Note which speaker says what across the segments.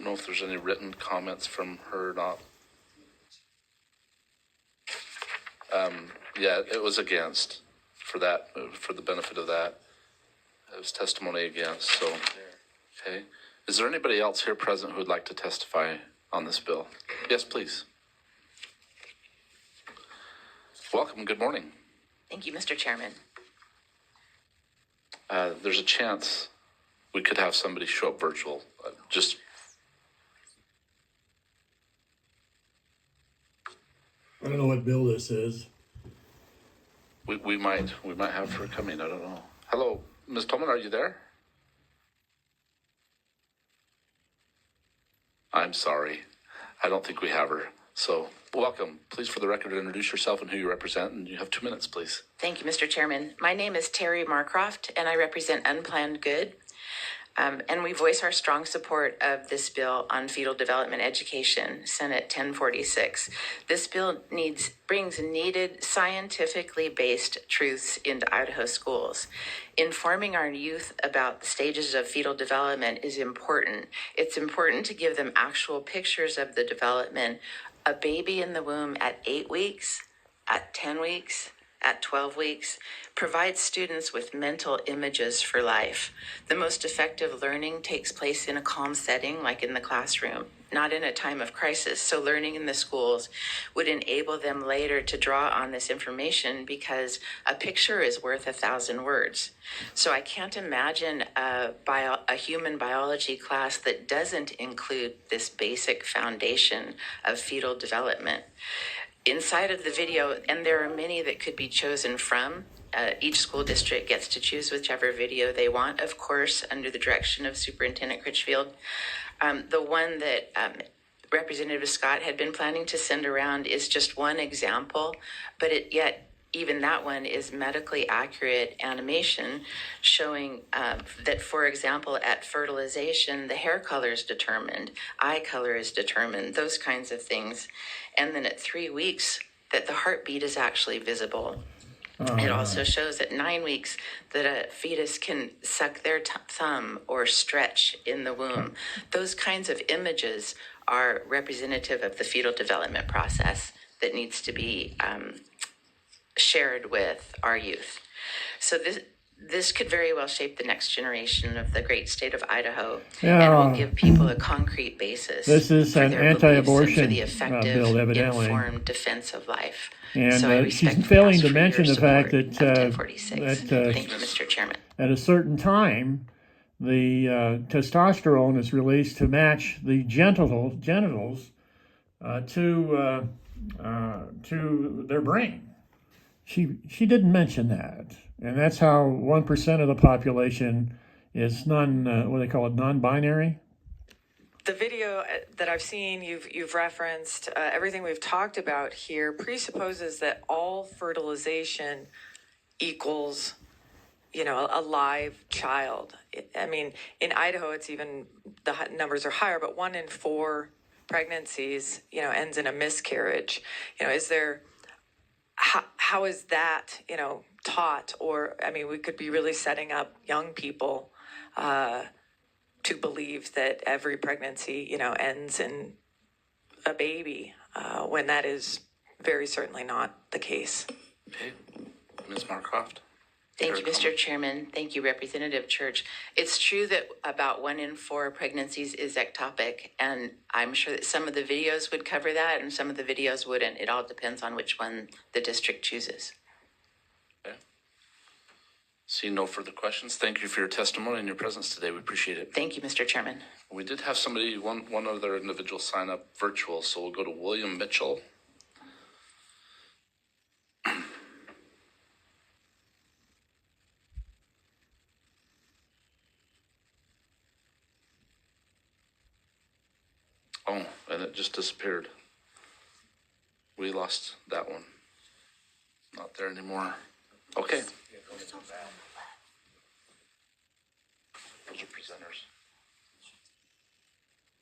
Speaker 1: know if there's any written comments from her or not. Yeah, it was against for that, for the benefit of that. It was testimony against, so, okay. Is there anybody else here present who would like to testify on this bill? Yes, please. Welcome, good morning.
Speaker 2: Thank you, Mr. Chairman.
Speaker 1: There's a chance we could have somebody show up virtual,
Speaker 3: I don't know what bill this is.
Speaker 1: we might have her coming, I don't know. Hello, Ms. Tolman, are you there? I'm sorry. I don't think we have her. So, welcome. Please, for the record, introduce yourself and who you represent, and you have 2 minutes, please.
Speaker 2: Thank you, Mr. Chairman. My name is Terry Marcroft, and I represent Unplanned Good. And we voice our strong support of this bill on fetal development education, Senate 1046. This bill brings needed scientifically based truths into Idaho schools. Informing our youth about the stages of fetal development is important. It's important to give them actual pictures of the development. A baby in the womb at 8 weeks, at 10 weeks, at 12 weeks, provides students with mental images for life. The most effective learning takes place in a calm setting, like in the classroom, not in a time of crisis. So learning in the schools would enable them later to draw on this information because a picture is worth 1,000 words. So I can't imagine a human biology class that doesn't include this basic foundation of fetal development. Inside of the video, and there are many that could be chosen from, each school district gets to choose whichever video they want, of course, under the direction of Superintendent Critchfield. The one that Representative Scott had been planning to send around is just one example, but yet even that one is medically accurate animation showing that, for example, at fertilization, the hair color is determined, eye color is determined, those kinds of things. And then at 3 weeks, that the heartbeat is actually visible. It also shows at 9 weeks that a fetus can suck their thumb or stretch in the womb. Those kinds of images are representative of the fetal development process that needs to be shared with our youth. So this could very well shape the next generation of the great state of Idaho, and will give people a concrete basis.
Speaker 3: This is
Speaker 2: for
Speaker 3: an
Speaker 2: their
Speaker 3: anti-abortion
Speaker 2: for the effective,
Speaker 3: bill, evidently.
Speaker 2: informed defense of life.
Speaker 3: And
Speaker 2: So
Speaker 3: she's failing to mention the fact that,
Speaker 2: Thank you, Mr. Chairman.
Speaker 3: at a certain time, the testosterone is released to match the genitals to their brain. She didn't mention that, and that's how 1% of the population is non-binary.
Speaker 4: The video that I've seen, you've referenced, everything we've talked about here presupposes that all fertilization equals, a live child. I mean, in Idaho, it's even, the numbers are higher, but 1 in 4 pregnancies, ends in a miscarriage. Is there, how is that, taught? Or, we could be really setting up young people to believe that every pregnancy, ends in a baby, when that is very certainly not the case.
Speaker 1: Okay, Ms. Marcroft.
Speaker 2: Thank you, Mr. Chairman. Thank you, Representative Church. It's true that about 1 in 4 pregnancies is ectopic, and I'm sure that some of the videos would cover that and some of the videos wouldn't. It all depends on which one the district chooses.
Speaker 1: Okay. See no further questions. Thank you for your testimony and your presence today. We appreciate it.
Speaker 2: Thank you, Mr. Chairman.
Speaker 1: We did have one other individual sign up virtual, so we'll go to William Mitchell. Oh, and it just disappeared. We lost that one. Not there anymore. Okay. Those are presenters.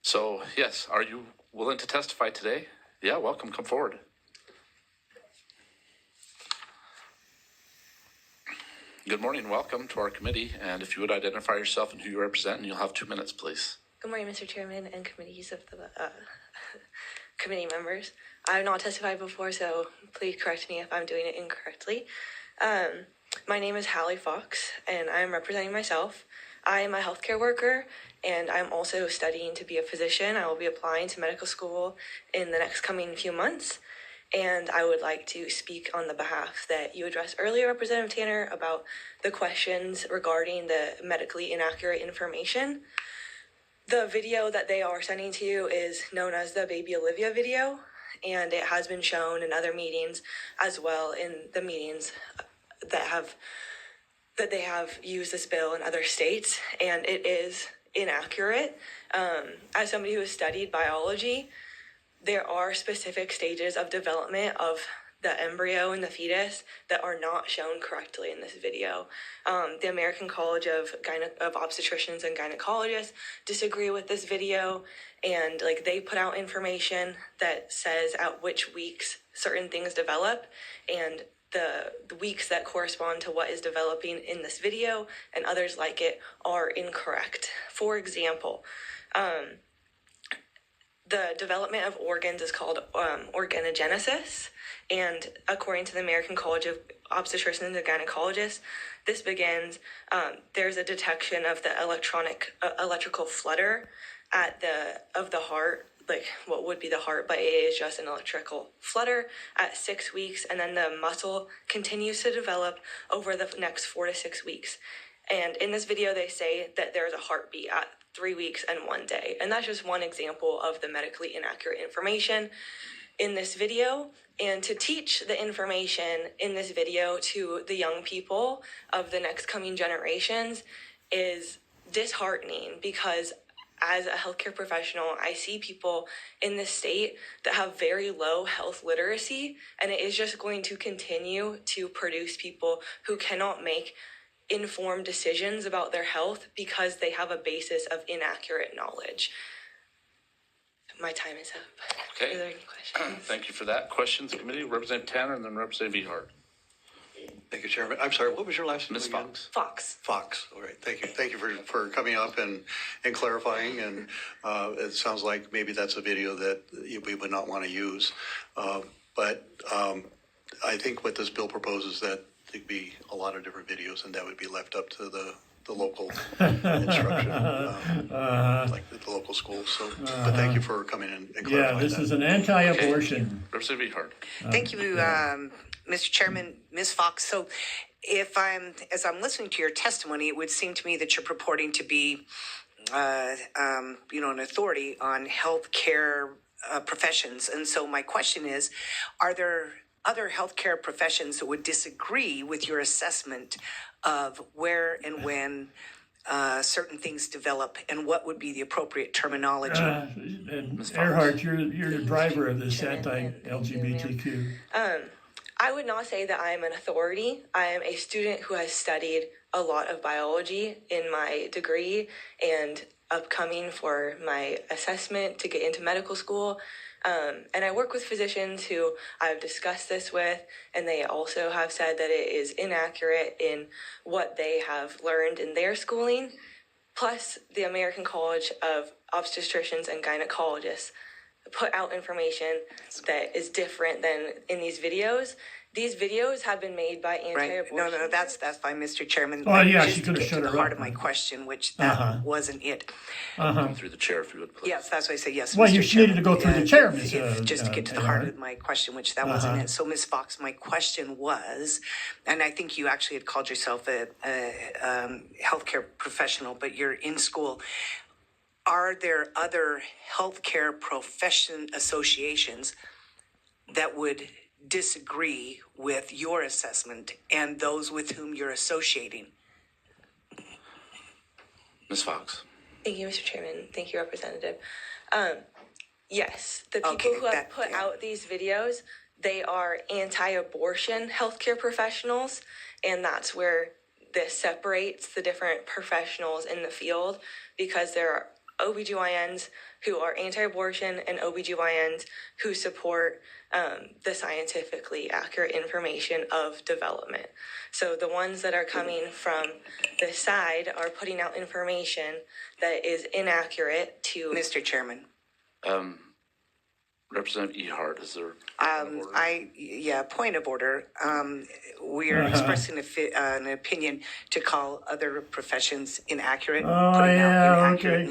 Speaker 1: So, yes, are you willing to testify today? Yeah, welcome. Come forward. Good morning. Welcome to our committee. And if you would identify yourself and who you represent, and you'll have 2 minutes, please.
Speaker 5: Good morning, Mr. Chairman and committees of the committee members. I've not testified before, so please correct me if I'm doing it incorrectly. My name is Hallie Fox, and I'm representing myself. I am a healthcare worker, and I'm also studying to be a physician. I will be applying to medical school in the next coming few months. And I would like to speak on the behalf that you addressed earlier, Representative Tanner, about the questions regarding the medically inaccurate information. The video that they are sending to you is known as the Baby Olivia video, and it has been shown in other meetings as well, in the meetings that they have used this bill in other states, and it is inaccurate. As somebody who has studied biology, there are specific stages of development of the embryo and the fetus that are not shown correctly in this video. The American College of Obstetricians and Gynecologists disagree with this video, and they put out information that says at which weeks certain things develop, and the weeks that correspond to what is developing in this video and others like it are incorrect. For example, the development of organs is called organogenesis, and according to the American College of Obstetricians and Gynecologists, this begins, there's a detection of the electrical flutter of the heart, like what would be the heart, but it is just an electrical flutter at 6 weeks, and then the muscle continues to develop over the next 4 to 6 weeks. And in this video, they say that there's a heartbeat at 3 weeks and 1 day. And that's just one example of the medically inaccurate information in this video. And to teach the information in this video to the young people of the next coming generations is disheartening, because as a healthcare professional, I see people in this state that have very low health literacy, and it is just going to continue to produce people who cannot make informed decisions about their health because they have a basis of inaccurate knowledge. My time is up.
Speaker 1: Okay.
Speaker 5: Are there any questions?
Speaker 1: Thank you for that. Questions, committee? Representative Tanner and then Representative Ehart.
Speaker 6: Thank you, Chairman. I'm sorry, what was your last name?
Speaker 1: Ms.
Speaker 6: again?
Speaker 1: Fox.
Speaker 5: Fox.
Speaker 6: Fox. All right. Thank you. Thank you for coming up and clarifying. And it sounds like maybe that's a video that we would not want to use. But I think what this bill proposes that there'd be a lot of different videos, and that would be left up to the local instruction, like the local schools. So, but thank you for coming in and clarifying
Speaker 3: Yeah, this
Speaker 6: that.
Speaker 3: is an anti-abortion.
Speaker 1: Representative Ehart.
Speaker 7: Thank you, Mr. Chairman, Ms. Fox. So as I'm listening to your testimony, it would seem to me that you're purporting to be, an authority on healthcare professions. And so my question is, are there other healthcare professions that would disagree with your assessment of where and when certain things develop, and what would be the appropriate terminology?
Speaker 3: And
Speaker 1: Ms. Fox.
Speaker 3: Earhart, you're the driver of this anti-LGBTQ.
Speaker 5: I would not say that I am an authority. I am a student who has studied a lot of biology in my degree and upcoming for my assessment to get into medical school. And I work with physicians who I've discussed this with, and they also have said that it is inaccurate in what they have learned in their schooling. Plus, the American College of Obstetricians and Gynecologists put out information that is different than in these videos. These videos have been made by anti-abortion.
Speaker 7: Right. No, that's fine, Mr. Chairman.
Speaker 3: Oh, yeah,
Speaker 7: Just
Speaker 3: she
Speaker 7: to
Speaker 3: could have
Speaker 7: get
Speaker 3: shut
Speaker 7: to
Speaker 3: her
Speaker 7: the heart
Speaker 3: up.
Speaker 7: of my question, which that wasn't it.
Speaker 1: Come through the chair if you would, please.
Speaker 7: Yes, that's why I say yes.
Speaker 3: Well,
Speaker 7: Mr.
Speaker 3: you
Speaker 7: Chairman.
Speaker 3: needed to go through the chair, Ms.
Speaker 7: Just to get to the heart
Speaker 3: Earhart.
Speaker 7: of my question, which that wasn't it. So, Ms. Fox, my question was, and I think you actually had called yourself a healthcare professional, but you're in school. Are there other healthcare profession associations that would disagree with your assessment and those with whom you're associating?
Speaker 1: Ms. Fox.
Speaker 5: Thank you, Mr. Chairman. Thank you, Representative. Yes, the people
Speaker 7: Okay,
Speaker 5: who have put out these videos, they are anti-abortion healthcare professionals, and that's where this separates the different professionals in the field, because there OBGYNs who are anti-abortion and OBGYNs who support the scientifically accurate information of development. So the ones that are coming from the side are putting out information that is inaccurate to...
Speaker 7: Mr. Chairman.
Speaker 1: Representative Ehart, is there?
Speaker 7: Point of order. We are expressing an opinion to call other professions inaccurate. Putting out inaccurate,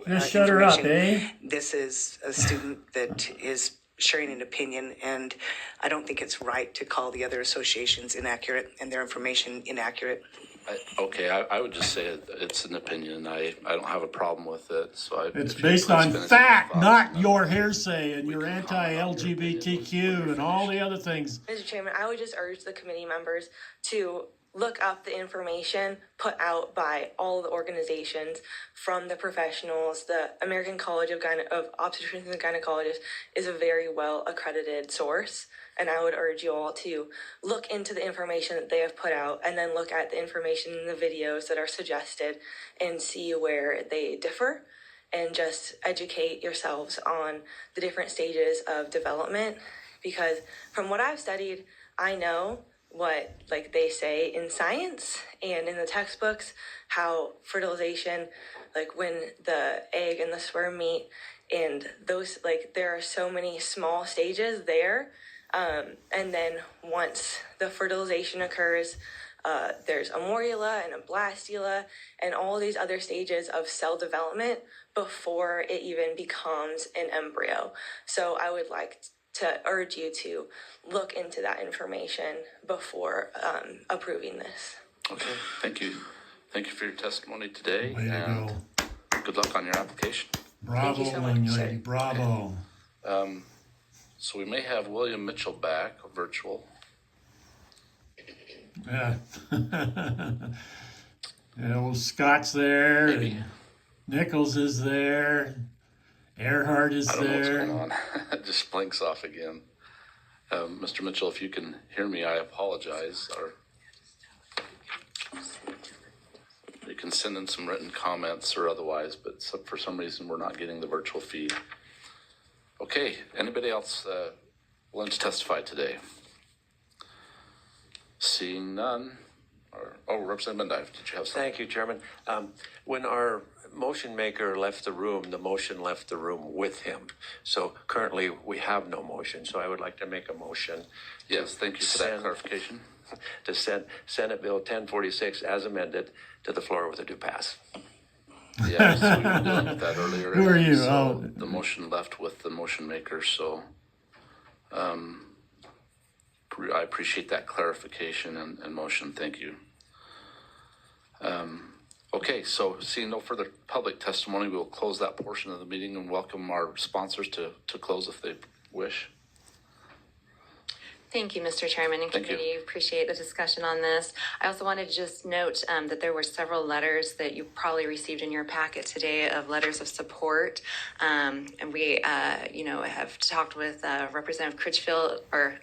Speaker 3: Just shut her up,
Speaker 7: information. This is a student that is sharing an opinion, and I don't think it's right to call the other associations inaccurate and their information inaccurate.
Speaker 1: I would just say it's an opinion. I don't have a problem with it. So
Speaker 3: It's based on fact, not your hearsay and your anti-LGBTQ and all the other things.
Speaker 5: Mr. Chairman, I would just urge the committee members to look up the information put out by all the organizations from the professionals. The American College of Obstetricians and Gynecologists is a very well accredited source. And I would urge you all to look into the information that they have put out and then look at the information in the videos that are suggested and see where they differ, and just educate yourselves on the different stages of development. Because from what I've studied, I know what they say in science and in the textbooks, how fertilization, when the egg and the sperm meet, and those, there are so many small stages there. And then once the fertilization occurs, there's a morula and a blastula and all these other stages of cell development before it even becomes an embryo. So I would like to urge you to look into that information before approving this.
Speaker 1: Okay, thank you. Thank you for your testimony today.
Speaker 3: Way to go.
Speaker 1: Good luck on your application.
Speaker 3: Bravo,
Speaker 5: so
Speaker 3: young
Speaker 5: much,
Speaker 3: lady.
Speaker 5: sir.
Speaker 3: Bravo.
Speaker 1: So we may have William Mitchell back, virtual.
Speaker 3: Yeah. Well, Scott's there.
Speaker 1: Maybe.
Speaker 3: And Nichols is there. Earhart is
Speaker 1: I don't know what's
Speaker 3: there.
Speaker 1: going on. It just blinks off again. Mr. Mitchell, if you can hear me, I apologize. You can send in some written comments or otherwise, but for some reason we're not getting the virtual feed. Okay, anybody else willing to testify today? Seeing none. Representative Mendive, did you have something?
Speaker 8: Thank you, Chairman. When our motion maker left the room, the motion left the room with him. So currently we have no motion, so I would like to make a motion.
Speaker 1: Yes, thank you for that clarification.
Speaker 8: To send Senate Bill 1046 as amended to the floor with a due pass.
Speaker 1: Yeah, so we were dealing with that earlier.
Speaker 3: Who are you?
Speaker 1: So
Speaker 3: Oh.
Speaker 1: the motion left with the motion maker, so I appreciate that clarification and motion. Thank you. Okay, so seeing no further public testimony, we will close that portion of the meeting and welcome our sponsors to close if they wish.
Speaker 9: Thank you, Mr. Chairman and
Speaker 1: Thank you.
Speaker 9: committee. Appreciate the discussion on this. I also wanted to just note that there were several letters that you probably received in your packet today of letters of support. And we, have talked with Representative Critchfield or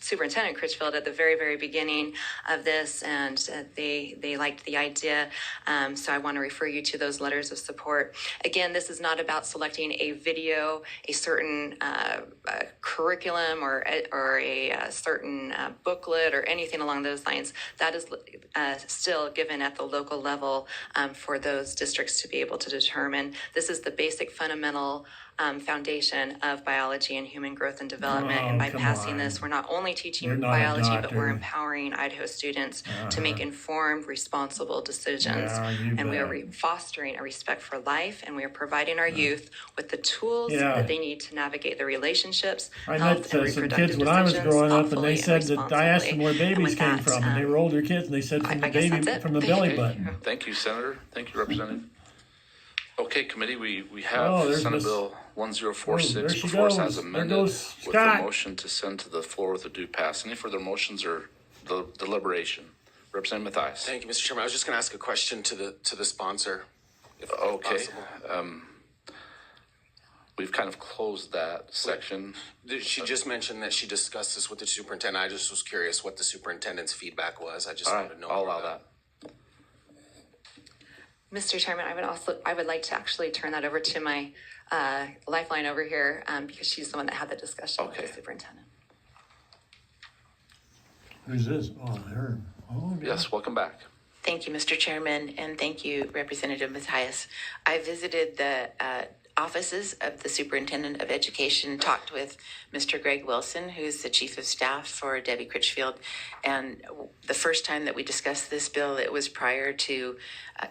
Speaker 9: Superintendent Critchfield at the very, very beginning of this, and they liked the idea. So I want to refer you to those letters of support. Again, this is not about selecting a video, a certain curriculum or a certain booklet or anything along those lines. That is still given at the local level for those districts to be able to determine. This is the basic fundamental foundation of biology and human growth and development. And by
Speaker 3: come
Speaker 9: passing
Speaker 3: on.
Speaker 9: this, we're not only teaching
Speaker 3: You're not a
Speaker 9: biology, but
Speaker 3: doctor.
Speaker 9: we're empowering Idaho students to make informed, responsible decisions.
Speaker 3: Yeah, you
Speaker 9: And we are
Speaker 3: bet.
Speaker 9: fostering a respect for life, and we are providing our youth with the tools
Speaker 3: Yeah.
Speaker 9: that they need to navigate the relationships,
Speaker 3: I
Speaker 9: health,
Speaker 3: met
Speaker 9: and
Speaker 3: some
Speaker 9: reproductive
Speaker 3: kids when I was
Speaker 9: decisions
Speaker 3: growing up, and
Speaker 9: thoughtfully
Speaker 3: they said that I asked them where
Speaker 9: responsibly. And
Speaker 3: babies
Speaker 9: with
Speaker 3: came
Speaker 9: that,
Speaker 3: from, and they were older kids, and they said from
Speaker 9: I
Speaker 3: the
Speaker 9: guess
Speaker 3: baby,
Speaker 9: that's it.
Speaker 3: from the belly
Speaker 1: Okay.
Speaker 3: button.
Speaker 1: Thank you, Senator. Thank you, Representative. Okay, committee, we have
Speaker 3: Oh, there's
Speaker 1: Senate
Speaker 3: Miss-
Speaker 1: Bill
Speaker 3: Oh,
Speaker 1: 1046
Speaker 3: there she
Speaker 1: before us
Speaker 3: goes.
Speaker 1: as
Speaker 3: There
Speaker 1: amended
Speaker 3: goes
Speaker 1: with
Speaker 3: Scott.
Speaker 1: a motion to send to the floor with a due pass. Any further motions or the deliberation? Representative Mathias.
Speaker 10: Thank you, Mr. Chairman. I was just going to ask a question to the sponsor, if
Speaker 1: Okay.
Speaker 10: possible.
Speaker 1: We've kind of closed that section.
Speaker 10: She just mentioned that she discussed this with the superintendent. I just was curious what the superintendent's feedback was. I just
Speaker 1: All
Speaker 10: wanted
Speaker 1: right,
Speaker 10: to know.
Speaker 1: I'll
Speaker 10: more
Speaker 1: allow
Speaker 10: about
Speaker 1: that.
Speaker 9: Mr. Chairman, I would like to actually turn that over to my lifeline over here because she's the one that had the discussion with the superintendent.
Speaker 3: Who's this? Oh, her. Oh, yeah.
Speaker 1: Yes, welcome back.
Speaker 2: Thank you, Mr. Chairman, and thank you, Representative Matthias. I visited the offices of the Superintendent of Education, talked with Mr. Greg Wilson, who's the Chief of Staff for Debbie Critchfield, and the first time that we discussed this bill, it was prior to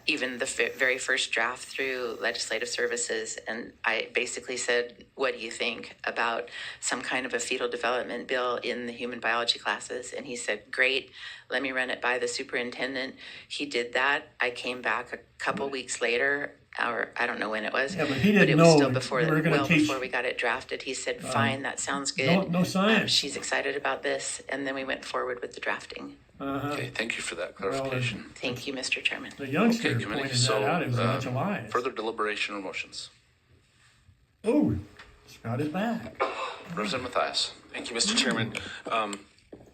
Speaker 2: even the very first draft through Legislative Services, and I basically said, what do you think about some kind of a fetal development bill in the human biology classes? And he said, great, let me run it by the superintendent. He did that. I came back a couple weeks later, or I don't know when it was,
Speaker 3: Yeah, but he didn't
Speaker 2: it was
Speaker 3: know
Speaker 2: still before,
Speaker 3: you were gonna teach-
Speaker 2: before we got it drafted. He said, fine, that sounds good.
Speaker 3: No science.
Speaker 2: She's excited about this, and then we went forward with the drafting.
Speaker 1: Okay, thank you for that clarification.
Speaker 2: Thank you, Mr. Chairman.
Speaker 3: The youngster
Speaker 1: Okay, committee,
Speaker 3: pointed
Speaker 1: so,
Speaker 3: that out. It was a bunch of lies.
Speaker 1: further deliberation or motions?
Speaker 3: Oh, Scott is back.
Speaker 1: Representative Matthias.
Speaker 10: Thank you, Mr. Chairman.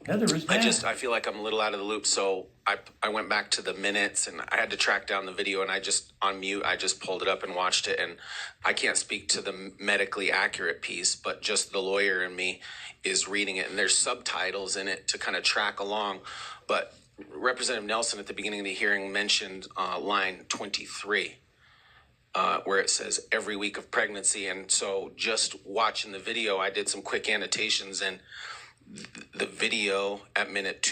Speaker 3: Heather is back.
Speaker 10: I feel like I'm a little out of the loop, so I went back to the minutes and I had to track down the video, and I just pulled it up and watched it, and I can't speak to the medically accurate piece, but just the lawyer in me is reading it, and there's subtitles in it to kind of track along. But Representative Nelson at the beginning of the hearing mentioned line 23. Where it says every week of pregnancy. And so just watching the video, I did some quick annotations, and the video at minute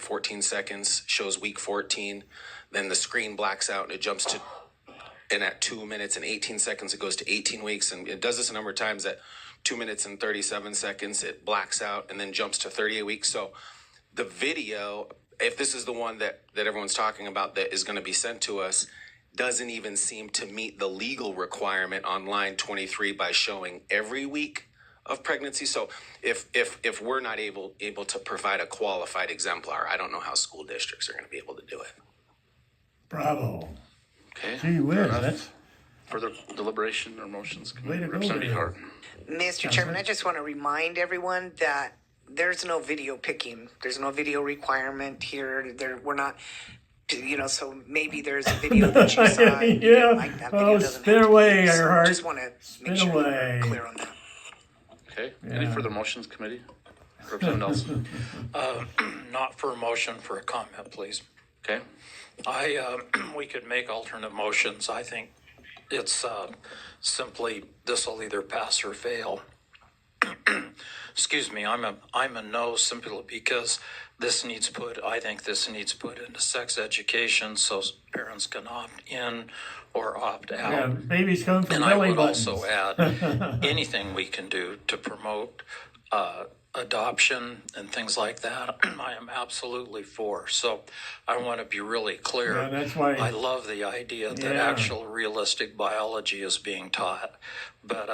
Speaker 10: 14 seconds shows week 14. Then the screen blacks out and it jumps to, and at 2 minutes and 18 seconds, it goes to 18 weeks. And it does this a number of times. At 2 minutes and 37 seconds, it blacks out and then jumps to 38 weeks. So the video, if this is the one that everyone's talking about that is going to be sent to us, doesn't even seem to meet the legal requirement on line 23 by showing every week of pregnancy. So if we're not able to provide a qualified exemplar, I don't know how school districts are going to be able to do it.
Speaker 3: Bravo.
Speaker 1: Okay.
Speaker 3: Gee whiz,
Speaker 1: fair enough.
Speaker 3: that's
Speaker 1: Further deliberation or motions?
Speaker 3: Way to go,
Speaker 1: Representative
Speaker 3: Dave.
Speaker 1: Hart.
Speaker 7: Mr. Chairman, I just want to remind everyone that there's no video picking. There's no video requirement here. We're not, so maybe there's a video that you saw. You didn't like that video, doesn't
Speaker 3: spin
Speaker 7: have to
Speaker 3: away,
Speaker 7: be. So
Speaker 3: Earhart.
Speaker 7: just want to make
Speaker 3: Spin
Speaker 7: sure
Speaker 3: away.
Speaker 7: we're clear on that.
Speaker 1: Okay, any further motions, committee? Representative Nelson.
Speaker 11: Not for a motion, for a comment, please.
Speaker 1: Okay,
Speaker 11: We could make alternate motions. I think it's simply, this will either pass or fail. Excuse me, I'm a no simply because I think this needs put into sex education so parents can opt in or opt out.
Speaker 3: Yeah, babies come from
Speaker 11: And I
Speaker 3: belly
Speaker 11: would
Speaker 3: buttons.
Speaker 11: also add anything we can do to promote adoption and things like that. I am absolutely for. So I want to be really clear.
Speaker 3: Yeah, that's why-
Speaker 11: I love the idea that
Speaker 3: Yeah.
Speaker 11: actual realistic biology is being taught, but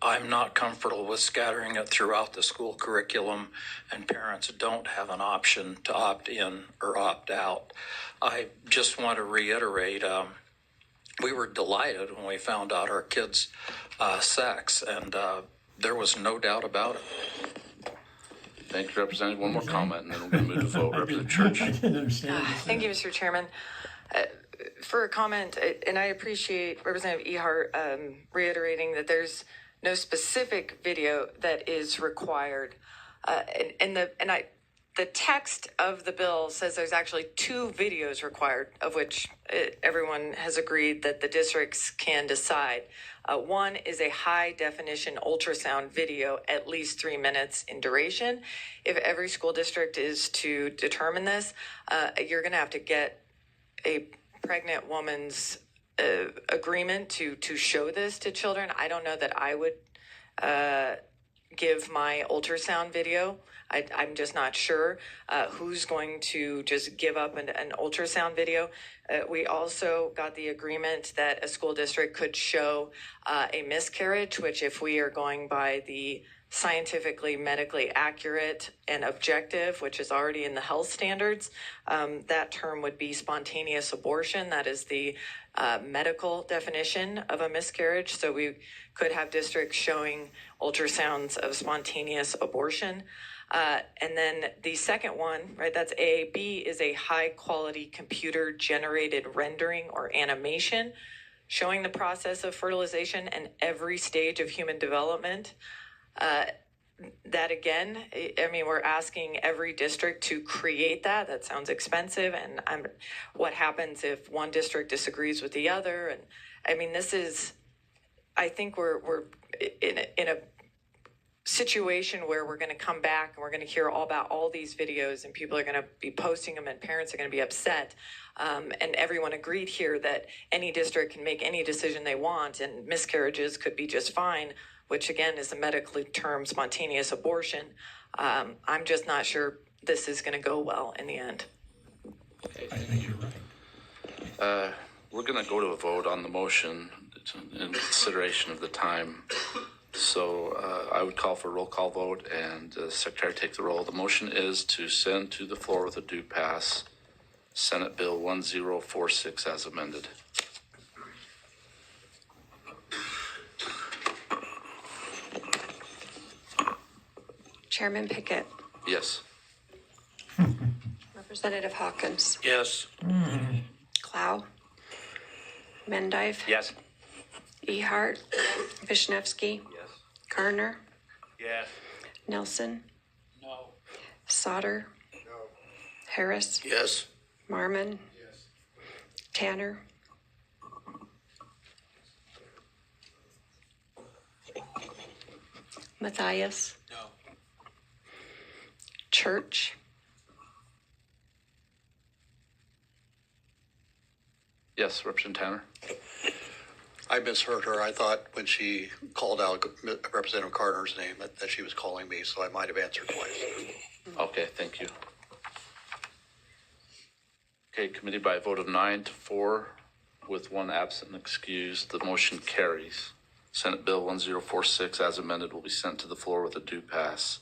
Speaker 11: I'm not comfortable with scattering it throughout the school curriculum, and parents don't have an option to opt in or opt out. I just want to reiterate, we were delighted when we found out our kids' sex, and there was no doubt about it.
Speaker 1: thank you, Representative. One more comment, and then we're going to move to vote. Representative Church.
Speaker 3: I didn't understand. what you
Speaker 4: Thank you,
Speaker 3: said.
Speaker 4: Mr. Chairman. For a comment, and I appreciate Representative Ehart reiterating that there's no specific video that is required. The text of the bill says there's actually 2 videos required, of which everyone has agreed that the districts can decide. One is a high definition ultrasound video, at least 3 minutes in duration. If every school district is to determine this, you're going to have to get a pregnant woman's agreement to show this to children. I don't know that I would give my ultrasound video. I'm just not sure who's going to just give up an ultrasound video. We also got the agreement that a school district could show a miscarriage, which if we are going by the scientifically, medically accurate and objective, which is already in the health standards, that term would be spontaneous abortion. That is the medical definition of a miscarriage. So we could have districts showing ultrasounds of spontaneous abortion. And then the second one, right, that's A. B is a high quality computer generated rendering or animation showing the process of fertilization and every stage of human development. That again, I mean, we're asking every district to create that. That sounds expensive. And what happens if one district disagrees with the other? And I mean, this is, I think we're in a situation where we're going to come back and we're going to hear all about all these videos and people are going to be posting them and parents are going to be upset. And everyone agreed here that any district can make any decision they want and miscarriages could be just fine, which again is the medical term spontaneous abortion. I'm just not sure this is going to go well in the end.
Speaker 3: I think you're right.
Speaker 1: We're going to go to a vote on the motion in consideration of the time. So I would call for a roll call vote, and Secretary take the roll. The motion is to send to the floor with a due pass Senate Bill 1046 as amended.
Speaker 12: Chairman Pickett,
Speaker 1: Yes.
Speaker 12: Representative Hawkins,
Speaker 11: Yes.
Speaker 12: Clow, Mendive,
Speaker 8: Yes.
Speaker 12: Ehart, Vishnevsky,
Speaker 8: Yes.
Speaker 12: Garner,
Speaker 8: Yes.
Speaker 12: Nelson,
Speaker 11: No.
Speaker 12: Sauter, Harris,
Speaker 11: Yes.
Speaker 12: Marmon, Tanner, Matthias,
Speaker 11: No.
Speaker 12: Church,
Speaker 1: Yes, Representative Tanner.
Speaker 6: I misheard her. I thought when she called out Representative Carter's name that she was calling me, so I might have answered twice.
Speaker 1: Okay, thank you. Okay, committee by a vote of 9-4 with one absent and excused, the motion carries. Senate Bill 1046 as amended will be sent to the floor with a due pass.